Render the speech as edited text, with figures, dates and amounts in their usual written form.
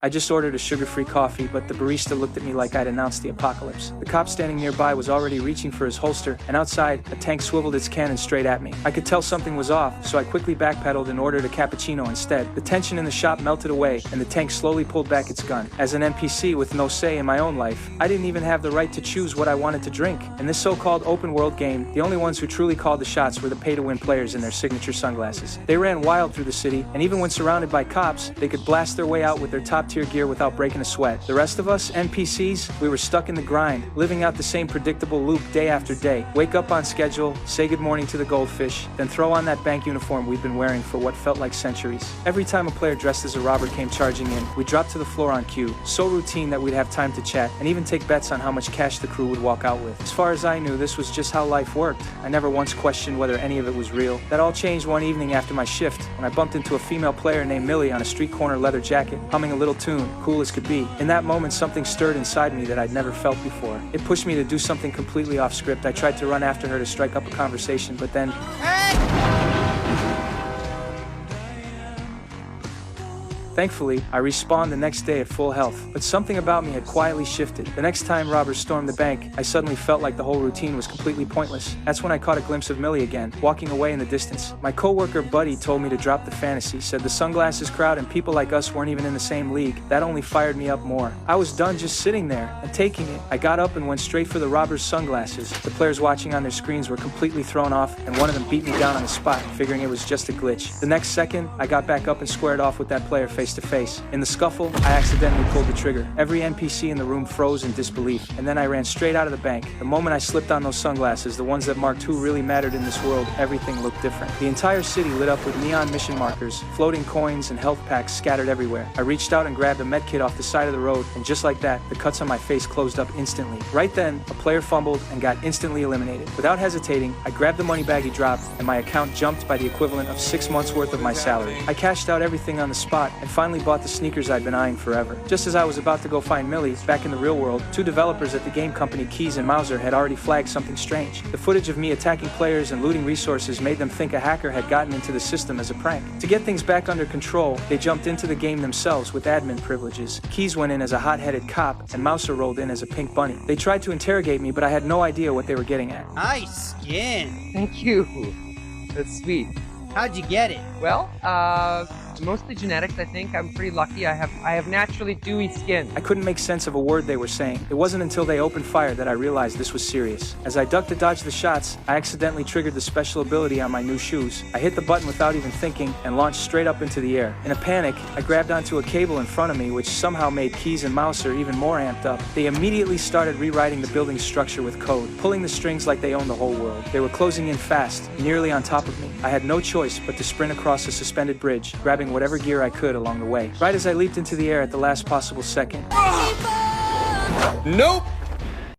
I just ordered a sugar-free coffee, but the barista looked at me like I'd announced the apocalypse. The cop standing nearby was already reaching for his holster, and outside, a tank swiveled its cannon straight at me. I could tell something was off, so I quickly backpedaled and ordered a cappuccino instead. The tension in the shop melted away, and the tank slowly pulled back its gun. As an NPC with no say in my own life, I didn't even have the right to choose what I wanted to drink. In this so-called open-world game, the only ones who truly called the shots were the pay-to-win players in their signature sunglasses. They ran wild through the city, and even when surrounded by cops, they could blast their way out with their top-tier gear without breaking a sweat. The rest of us, NPCs, we were stuck in the grind, living out the same predictable loop day after day. Wake up on schedule, say good morning to the goldfish, then throw on that bank uniform we'd been wearing for what felt like centuries. Every time a player dressed as a robber came charging in, we dropped to the floor on cue, so routine that we'd have time to chat and even take bets on how much cash the crew would walk out with. As far as I knew, this was just how life worked. I never once questioned whether any of it was real. That all changed one evening after my shift, when I bumped into a female player named Millie on a street corner leather jacket, humming a little tune, cool as could be. In that moment, something stirred inside me that I'd never felt before. It pushed me to do something completely off script. I tried to run after her to strike up a conversation, but then... Thankfully, I respawned the next day at full health, but something about me had quietly shifted. The next time robbers stormed the bank, I suddenly felt like the whole routine was completely pointless. That's when I caught a glimpse of Millie again, walking away in the distance. My coworker Buddy told me to drop the fantasy, said the sunglasses crowd and people like us weren't even in the same league. That only fired me up more. I was done just sitting there and taking it. I got up and went straight for the robbers' sunglasses. The players watching on their screens were completely thrown off, and one of them beat me down on the spot, figuring it was just a glitch. The next second, I got back up and squared off with that player face to face. In the scuffle, I accidentally pulled the trigger. Every NPC in the room froze in disbelief, and then I ran straight out of the bank. The moment I slipped on those sunglasses, the ones that marked who really mattered in this world, everything looked different. The entire city lit up with neon mission markers, floating coins, and health packs scattered everywhere. I reached out and grabbed a med kit off the side of the road, and just like that, the cuts on my face closed up instantly. Right then, a player fumbled and got instantly eliminated. Without hesitating, I grabbed the money bag he dropped, and my account jumped by the equivalent of 6 months worth of my salary. I cashed out everything on the spot and finally bought the sneakers I'd been eyeing forever. Just as I was about to go find Millie, back in the real world, two developers at the game company Keys and Mauser had already flagged something strange. The footage of me attacking players and looting resources made them think a hacker had gotten into the system as a prank. To get things back under control, they jumped into the game themselves with admin privileges. Keys went in as a hot-headed cop, and Mauser rolled in as a pink bunny. They tried to interrogate me, but I had no idea what they were getting at. Nice skin. Thank you. That's sweet. How'd you get it? Well, mostly genetics, I think. I'm pretty lucky. I have naturally dewy skin. I couldn't make sense of a word they were saying. It wasn't until they opened fire that I realized this was serious. As I ducked to dodge the shots, I accidentally triggered the special ability on my new shoes. I hit the button without even thinking and launched straight up into the air. In a panic, I grabbed onto a cable in front of me, which somehow made Keys and Mauser even more amped up. They immediately started rewriting the building's structure with code, pulling the strings like they owned the whole world. They were closing in fast, nearly on top of me. I had no choice but to sprint across a suspended bridge, grabbing whatever gear I could along the way. Right as I leaped into the air at the last possible second. Nope!